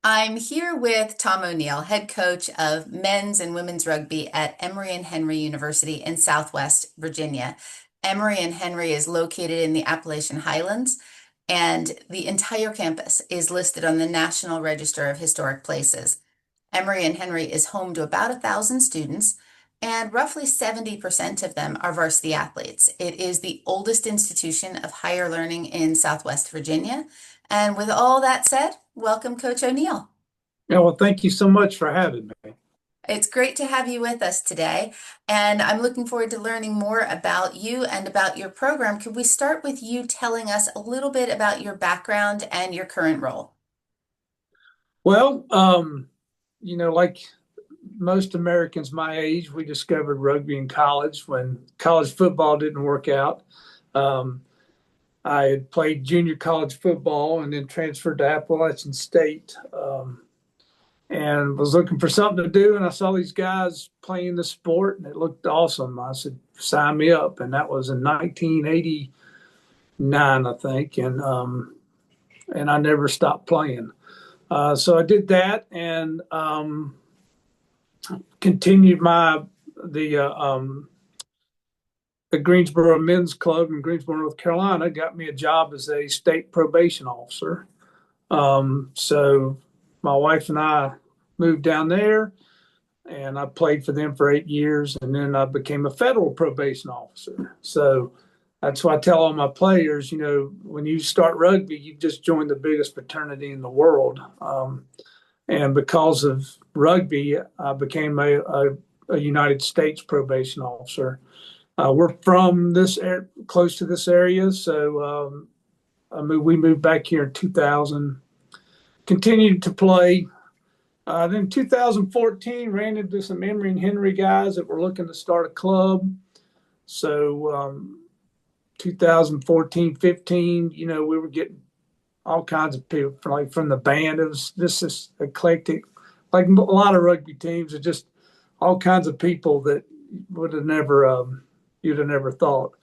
I'm here with Tom O'Neill, head coach of men's and women's rugby at Emory and Henry University in Southwest Virginia. Emory and Henry is located in the Appalachian Highlands, and the entire campus is listed on the National Register of Historic Places. Emory and Henry is home to about 1,000 students, and roughly 70% of them are varsity athletes. It is the oldest institution of higher learning in Southwest Virginia. And with all that said, welcome, Coach O'Neill. Yeah, well, thank you so much for having me. It's great to have you with us today, and I'm looking forward to learning more about you and about your program. Could we start with you telling us a little bit about your background and your current role? Well, like most Americans my age, we discovered rugby in college when college football didn't work out. Um, I had played junior college football and then transferred to Appalachian State, and was looking for something to do. And I saw these guys playing the sport, and it looked awesome. I said, "Sign me up!" And that was in 1989, I think, and I never stopped playing. So I did that and continued the Greensboro Men's Club in Greensboro, North Carolina, got me a job as a state probation officer. So my wife and I moved down there, and I played for them for 8 years, and then I became a federal probation officer. So that's why I tell all my players, when you start rugby, you've just joined the biggest fraternity in the world. And because of rugby, I became a United States probation officer. We're from close to this area, so we moved back here in 2000. Continued to play. Then 2014, ran into some Emory and Henry guys that were looking to start a club. So 2014, 15, we were getting all kinds of people from the band. It was this eclectic, like a lot of rugby teams, are just all kinds of people that would have never you'd have never thought.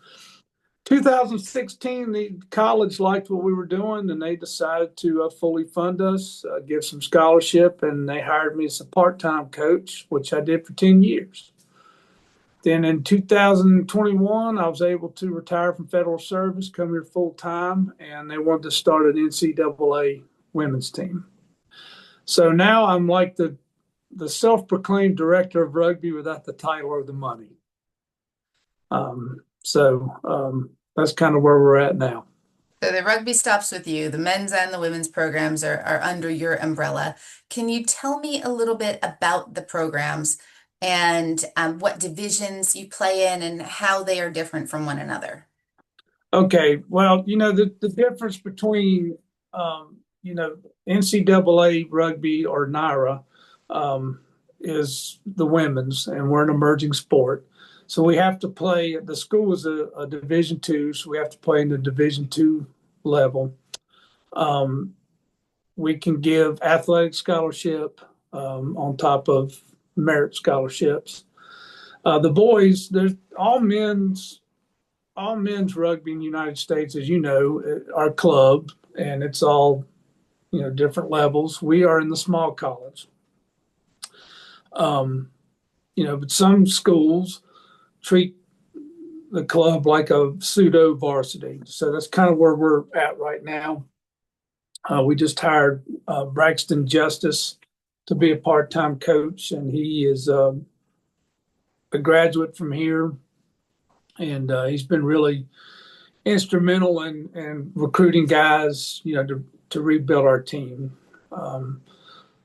2016, the college liked what we were doing, and they decided to fully fund us, give some scholarship, and they hired me as a part-time coach, which I did for 10 years. Then in 2021, I was able to retire from federal service, come here full time, and they wanted to start an NCAA women's team. So now I'm like the self-proclaimed director of rugby without the title or the money. That's kind of where we're at now. So the rugby stops with you. The men's and the women's programs are under your umbrella. Can you tell me a little bit about the programs and what divisions you play in and how they are different from one another? Okay, well, the difference between NCAA rugby or NIRA is the women's, and we're an emerging sport. So we have to play. The school is a Division two, so we have to play in the Division two level. We can give athletic scholarship on top of merit scholarships. The boys, there's all men's rugby in the United States, as you know, our club, and it's all different levels. We are in the small college. But some schools treat the club like a pseudo varsity. So that's kind of where we're at right now. We just hired Braxton Justice to be a part-time coach, and he is a graduate from here, and he's been really instrumental in recruiting guys, to rebuild our team.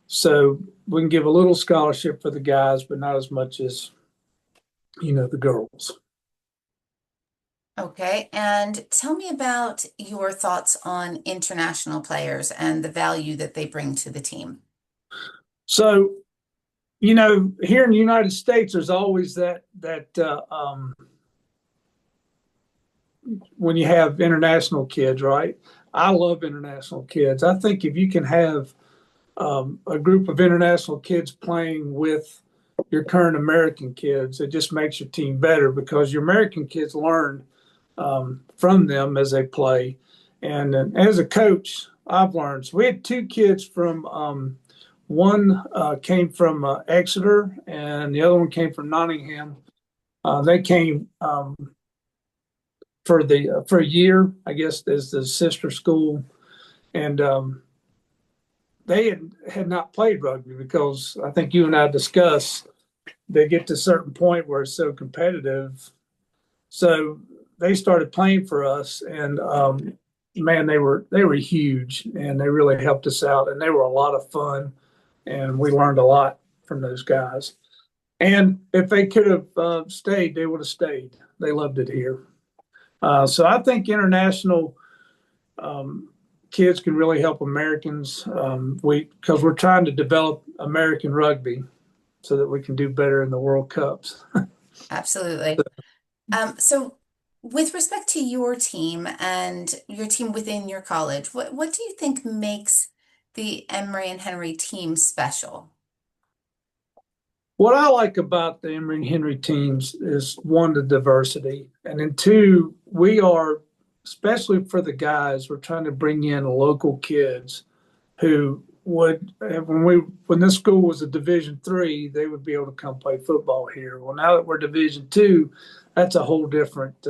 So we can give a little scholarship for the guys, but not as much as the girls. Okay, and tell me about your thoughts on international players and the value that they bring to the team. So, here in the United States, there's always that when you have international kids, right? I love international kids. I think if you can have a group of international kids playing with your current American kids, it just makes your team better because your American kids learn from them as they play. And as a coach, I've learned. So we had two kids from one came from Exeter, and the other one came from Nottingham. They came for a year, I guess, as the sister school, and they had not played rugby because I think you and I discussed they get to a certain point where it's so competitive. So they started playing for us, and man, they were huge, and they really helped us out, and they were a lot of fun, and we learned a lot from those guys. And if they could have stayed, they would have stayed. They loved it here. So I think international um, kids can really help Americans. We because we're trying to develop American rugby so that we can do better in the World Cups. Absolutely. So with respect to your team and your team within your college, what do you think makes the Emory and Henry team special? What I like about the Emory Henry teams is one, the diversity, and then two, we are, especially for the guys, we're trying to bring in local kids who would when this school was a Division III, they would be able to come play football here. Well, now that we're Division II, that's a whole different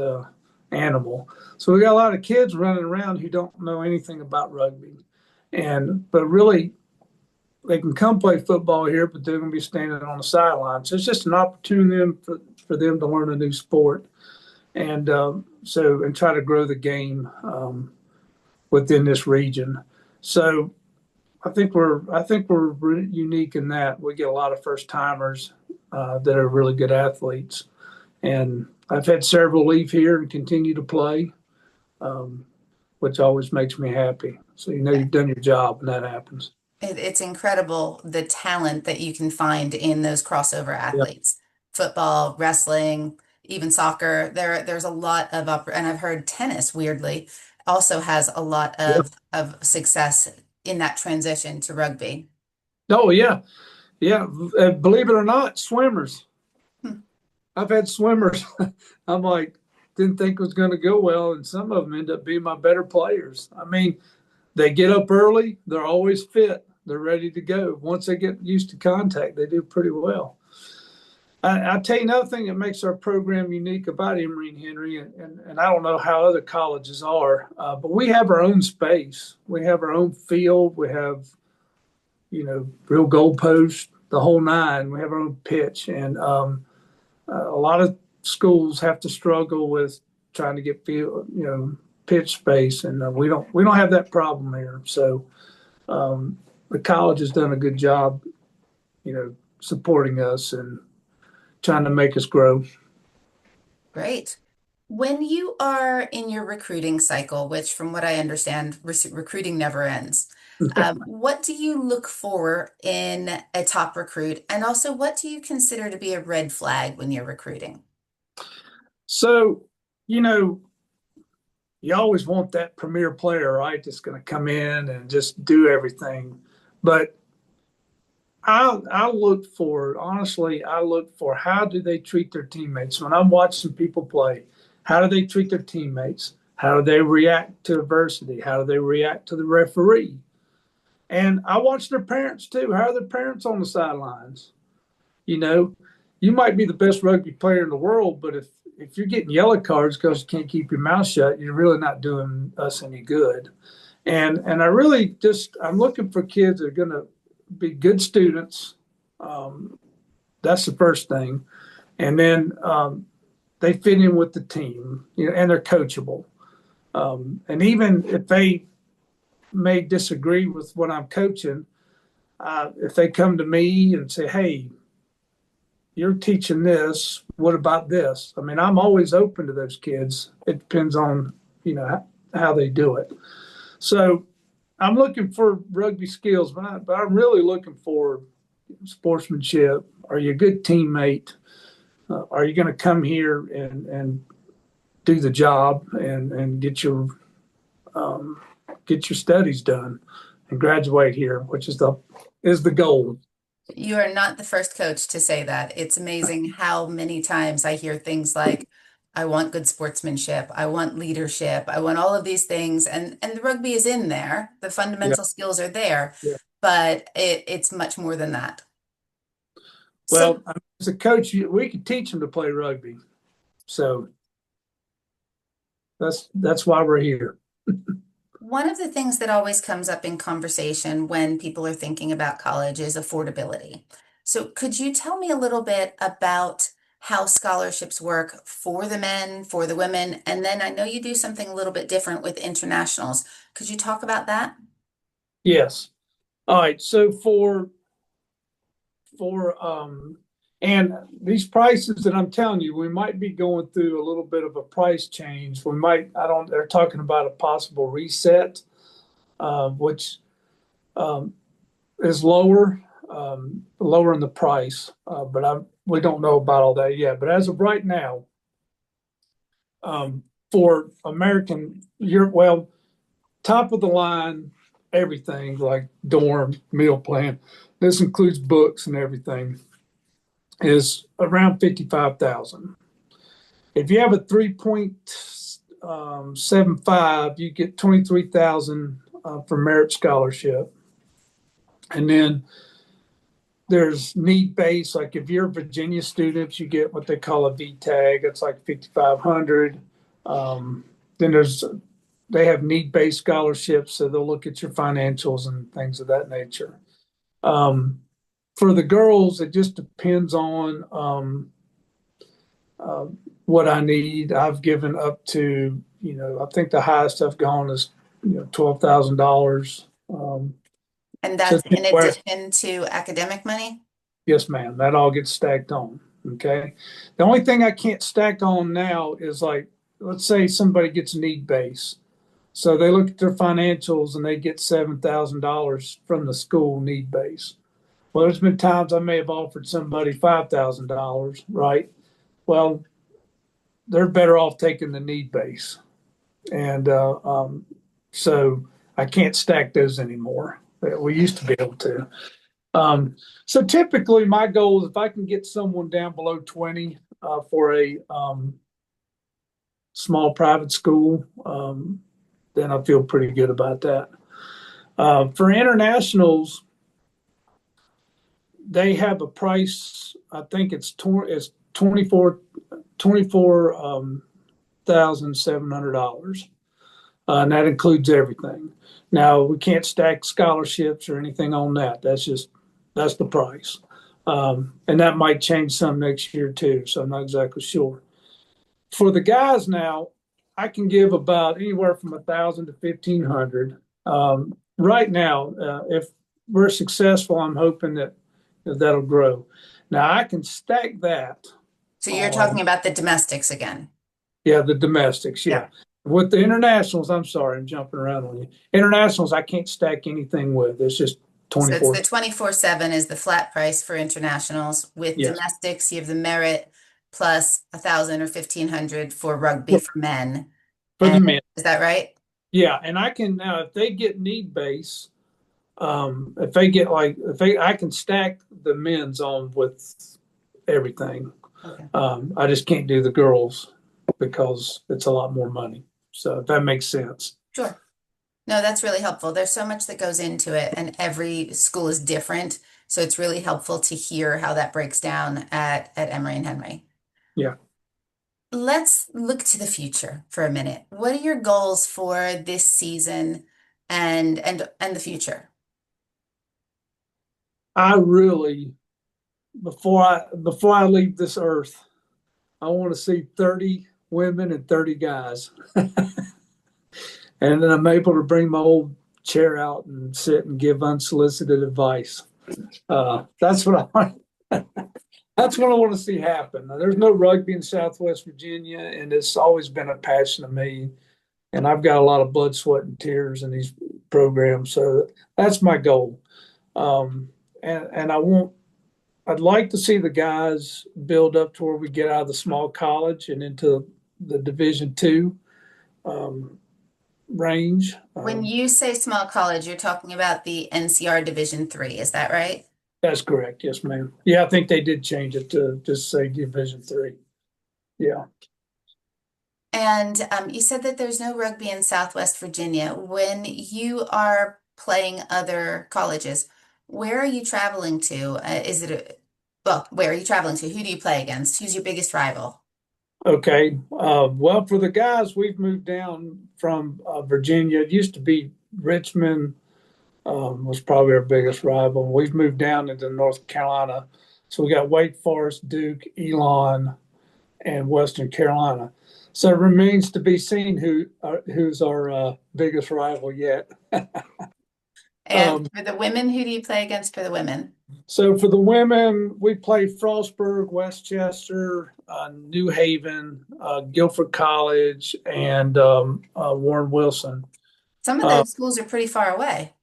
animal. So we got a lot of kids running around who don't know anything about rugby, and but really they can come play football here, but they're going to be standing on the sidelines. So it's just an opportunity for them to learn a new sport and and try to grow the game within this region. So I think we're unique in that we get a lot of first timers that are really good athletes, and I've had several leave here and continue to play, um, which always makes me happy. So you know you've done your job when that happens. It's incredible the talent that you can find in those crossover Yeah, athletes. Football, wrestling, even soccer. There's a lot of and I've heard tennis, weirdly, also has a lot yeah. of success in that transition to rugby. Oh yeah, yeah. Believe it or not, swimmers. Hmm. I've had swimmers. I'm like, didn't think it was going to go well, and some of them end up being my better players. I mean, they get up early. They're always fit. They're ready to go. Once they get used to contact, they do pretty well. I tell you another thing that makes our program unique about Emory and Henry, and I don't know how other colleges are, but we have our own space. We have our own field. We have, real goalposts, the whole nine. We have our own pitch, and a lot of schools have to struggle with trying to get field, pitch space, and we don't have that problem here. So the college has done a good job, supporting us and trying to make us grow. Great. When you are in your recruiting cycle, which from what I understand, recruiting never ends, what do you look for in a top recruit? And also, what do you consider to be a red flag when you're recruiting? So, you know, you always want that premier player, right? That's going to come in and just do everything. But I look for, honestly, I look for how do they treat their teammates. When I'm watching people play, how do they treat their teammates? How do they react to adversity? How do they react to the referee? And I watch their parents too. How are their parents on the sidelines? You know, you might be the best rugby player in the world, but if you're getting yellow cards because you can't keep your mouth shut, you're really not doing us any good. And I really I'm looking for kids that are going to be good students. Um, that's the first thing, and then they fit in with the team, and they're coachable. And even if they may disagree with what I'm coaching, if they come to me and say, "Hey, you're teaching this. What about this?" I mean, I'm always open to those kids. It depends on how they do it. So I'm looking for rugby skills, but I'm really looking for sportsmanship. Are you a good teammate? Are you going to come here and do the job and um, get your studies done and graduate here, which is the goal. You are not the first coach to say that. It's amazing how many times I hear things like, I want good sportsmanship. I want leadership. I want all of these things. And the rugby is in there. The Yeah. fundamental skills are there, Yeah. but it's much more than that. So Well, as a coach, we could teach them to play rugby. So that's why we're here. one of the things that always comes up in conversation when people are thinking about college is affordability. So, could you tell me a little bit about how scholarships work for the men, for the women? And then I know you do something a little bit different with internationals. Could you talk about that? Yes. All right. So for and these prices that I'm telling you, we might be going through a little bit of a price change. We might, I don't, they're talking about a possible reset, which um, is lower in the price, but we don't know about all that yet. But as of right now, for American, well, top of the line, everything like dorm, meal plan, this includes books and everything, is around 55,000. If you have a 3.75, you get 23,000 for merit scholarship. And then there's need based, like if you're a Virginia student, you get what they call a VTAG. It's like 5,500. Then they have need based scholarships, so they'll look at your financials and things of that nature. Um, for the girls, it just depends on uh, what I need. I've given up to, I think the highest I've gone is, $12,000. And So that's in where, addition to academic money? yes, ma'am, that all gets stacked on. Okay. The only thing I can't stack on now is like, let's say somebody gets need base. So they look at their financials and they get $7,000 from the school need base. Well, there's been times I may have offered somebody $5,000, right? Well, they're better off taking the need base. And so I can't stack those anymore. We used to be able to. So typically, my goal is if I can get someone down below 20 for a small private school, then I feel pretty good about that. For internationals, they have a price. I think it's 24,700, and that includes everything. Now we can't stack scholarships or anything on that. That's the price, and that might change some next year too. So I'm not exactly sure. For the guys now, I can give about anywhere from 1,000 to 1,500. Right now, if we're successful, I'm hoping that'll grow. Now I can stack that So you're talking on, about the domestics again. yeah, the domestics, Yeah. yeah. With the internationals, I'm sorry, I'm jumping around on you. Internationals, I can't stack anything with. It's just So it's 24. the 24/7 is the flat price for internationals. With Yes, domestics, you have the merit plus 1,000 or 1,500 for rugby for men. for the And men. is that right? Yeah, and I can now if they get need base, if they get like if they, I can stack the men's on with everything. Okay. I just can't do the girls because it's a lot more money. So if that makes sense. Sure. No, that's really helpful. There's so much that goes into it, and every school is different. So it's really helpful to hear how that breaks down at Emory and Henry. Yeah, Let's look to the future for a minute. What are your goals for this season and the future? I really before I leave this earth, I want to see 30 women and 30 guys, and then I'm able to bring my old chair out and sit and give unsolicited advice. That's what I want. That's what I want to see happen. Now, there's no rugby in Southwest Virginia, and it's always been a passion of me. And I've got a lot of blood, sweat, and tears in these programs. So that's my goal. And I'd like to see the guys build up to where we get out of the small college and into the Division II range. When you say small college, you're talking about the NCR Division III, is that right? That's correct. Yes, ma'am. Yeah, I think they did change it to just say Division III. Yeah. And you said that there's no rugby in Southwest Virginia. When you are playing other colleges, where are you traveling to? Well, where are you traveling to? Who do you play against? Who's your biggest rival? Okay. Well, for the guys, we've moved down from Virginia. It used to be Richmond, was probably our biggest rival. We've moved down into North Carolina. So we got Wake Forest, Duke, Elon, and Western Carolina. So it remains to be seen who's our biggest rival yet. And Um, for the women, who do you play against for the women? so for the women, we play Frostburg, Westchester, New Haven, Guilford College, and Warren Wilson. Some of Uh, those schools are pretty far away.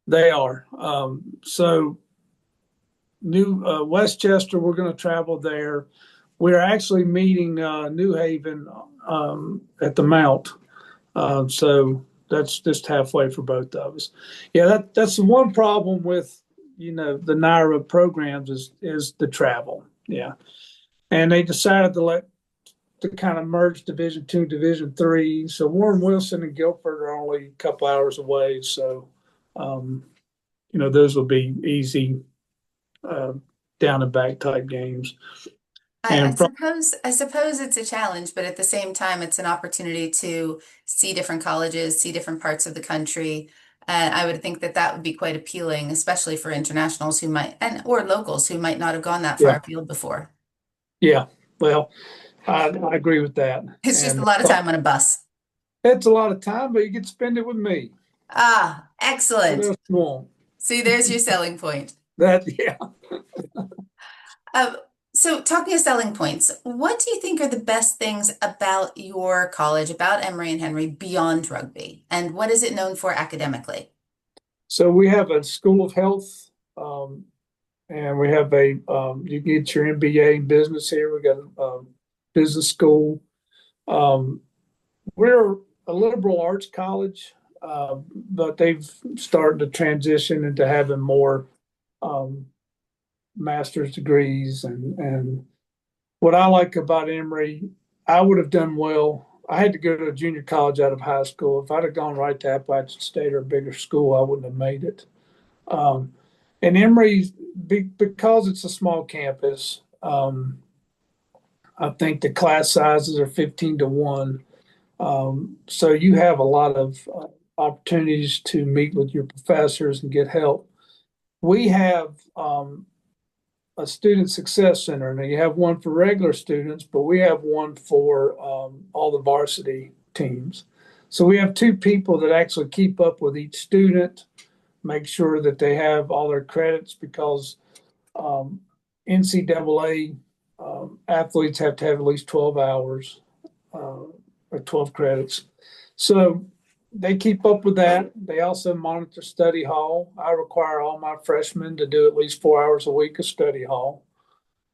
they are. So New Westchester, we're going to travel there. We're actually meeting New Haven at the Mount. So that's just halfway for both of us. Yeah, that's the one problem with the NIRA programs is the travel. Yeah, and they decided to kind of merge Division Two, Division Three. So Warren Wilson and Guilford are only a couple hours away. So um, those will be easy uh, down and back type games. I And from, suppose it's a challenge, but at the same time, it's an opportunity to see different colleges, see different parts of the country. And I would think that that would be quite appealing, especially for internationals who might, and or locals who might not have gone that far yeah, afield before. yeah. Well, I agree with that. It's just a And lot of time on a bus. it's a lot of time, but you get to spend it with me. Ah, What excellent. else you want? See, there's your selling point. That, yeah. Uh, so, talking of selling points, what do you think are the best things about your college, about Emory and Henry, beyond rugby? And what is it known for academically? So we have a School of Health, and we have you can get your MBA in business here. We got a business school. Um, we're a liberal arts college, but they've started to transition into having more um, master's degrees. And what I like about Emory, I would have done well. I had to go to a junior college out of high school. If I'd have gone right to Appalachian State or a bigger school, I wouldn't have made it. Um, and Emory, because it's a small campus, I think the class sizes are 15 to 1. So you have a lot of opportunities to meet with your professors and get help. We have a student success center. Now you have one for regular students, but we have one for all the varsity teams. So we have two people that actually keep up with each student, make sure that they have all their credits because um, NCAA athletes have to have at least 12 hours or 12 credits. So they keep up with that. They also monitor study hall. I require all my freshmen to do at least 4 hours a week of study hall,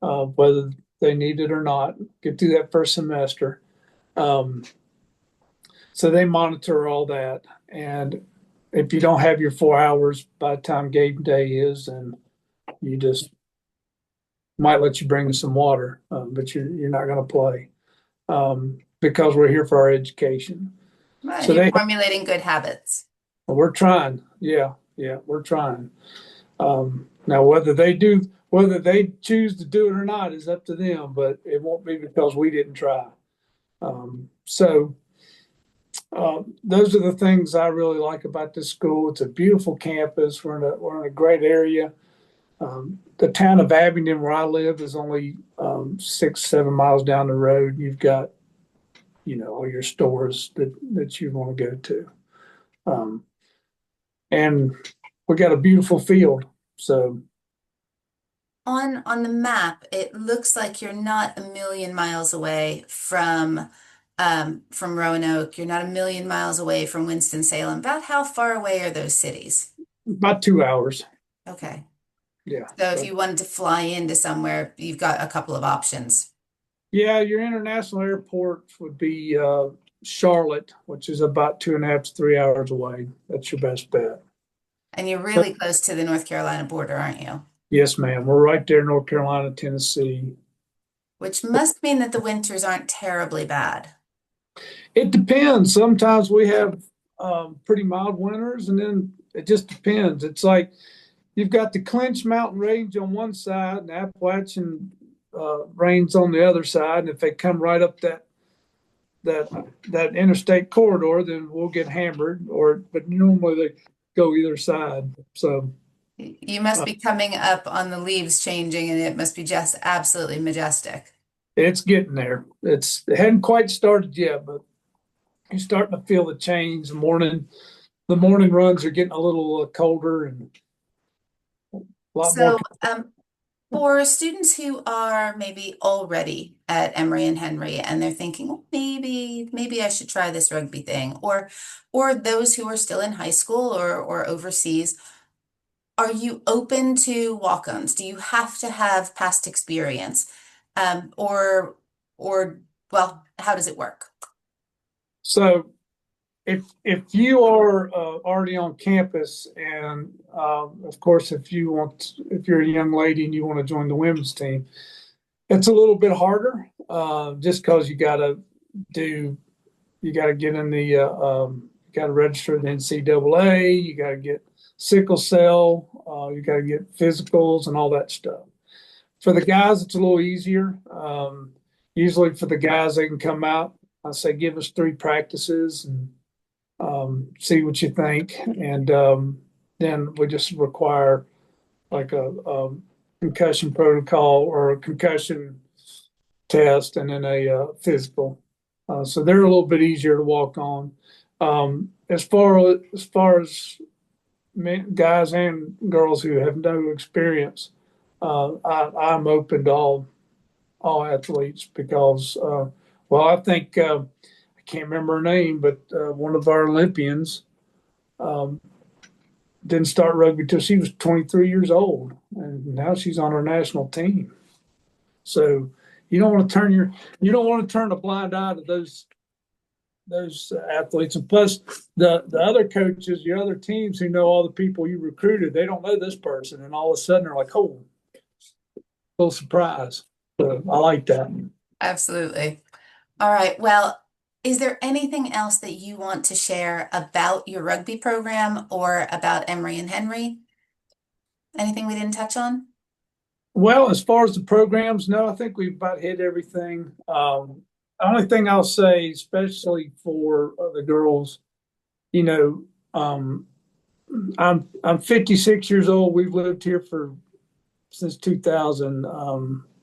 whether they need it or not, get through that first semester. Um, so they monitor all that. And if you don't have your 4 hours by the time game day is, and you just might let you bring some water, but you're not going to play because we're here for our education. Right, So you're they formulating good habits. we're trying. Yeah, yeah, we're trying. Now whether they choose to do it or not is up to them, but it won't be because we didn't try. So those are the things I really like about this school. It's a beautiful campus. We're in a great area. The town of Abingdon, where I live, is only 6, 7 miles down the road. You've got all your stores that you want to go to. Um, and we got a beautiful field. So On the map, it looks like you're not a million miles away from Roanoke. You're not a million miles away from Winston-Salem. About how far away are those cities? about 2 hours. Okay. Yeah. So if But you wanted to fly into somewhere, you've got a couple of options. yeah, your international airport would be Charlotte, which is about 2.5 to 3 hours away. That's your best bet. And you're But really close to the North Carolina border, aren't you? yes, ma'am. We're right there, North Carolina, Tennessee. Which must mean that the winters aren't terribly bad. It depends. Sometimes we have pretty mild winters, and then it just depends. It's like you've got the Clinch Mountain Range on one side and Appalachian Range on the other side. And if they come right up that that interstate corridor, then we'll get hammered. Or but normally they go either side. So You must uh, be coming up on the leaves changing, and it must be just absolutely majestic. it's getting there. It hadn't quite started yet, but you're starting to feel the change. The morning runs are getting a little colder and a lot more. So, for students who are maybe already at Emory and Henry and they're thinking, "Well, maybe I should try this rugby thing," or those who are still in high school or overseas, are you open to walk-ons? Do you have to have past experience? Or or well, how does it work? So if you are already on campus, and of course, if you're a young lady and you want to join the women's team, it's a little bit harder, just because do you got to get in the you got to register the NCAA, you got to get sickle cell, you got to get physicals and all that stuff. For the guys, it's a little easier. Usually, for the guys, they can come out. I say, give us 3 practices and see what you think, and then we just require like a concussion protocol or a concussion test, and then a physical. So they're a little bit easier to walk on. As far as guys and girls who have no experience, I'm open to all athletes because, well, I think I can't remember her name, but one of our Olympians um, didn't start rugby till she was 23 years old, and now she's on our national team. So you don't want to turn a blind eye to those athletes, and plus the other coaches, your other teams who know all the people you recruited, they don't know this person, and all of a sudden they're like, oh, little surprise. So I like that. Absolutely. All right. Well, is there anything else that you want to share about your rugby program or about Emory and Henry? Anything we didn't touch on? Well, as far as the programs, no, I think we've about hit everything. The only thing I'll say, especially for the girls, you know, um, I'm 56 years old. We've lived here for since 2000.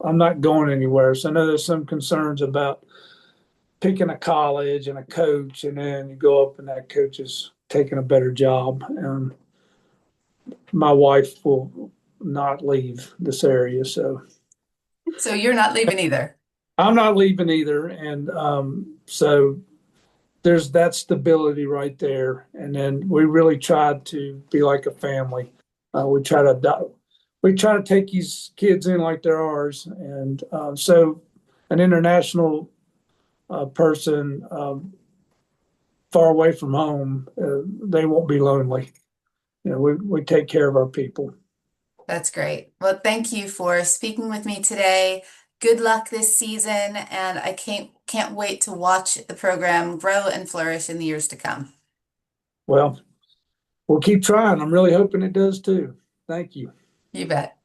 I'm not going anywhere, so I know there's some concerns about picking a college and a coach, and then you go up and that coach is taking a better job. And my wife will not leave this area, so So you're not leaving either. I'm not leaving either. And so there's that stability right there. And then we really tried to be like a family. We try to take these kids in like they're ours. And so an international person far away from home, they won't be lonely. We take care of our people. That's great. Well, thank you for speaking with me today. Good luck this season, and I can't wait to watch the program grow and flourish in the years to come. Well, we'll keep trying. I'm really hoping it does too. Thank you. You bet.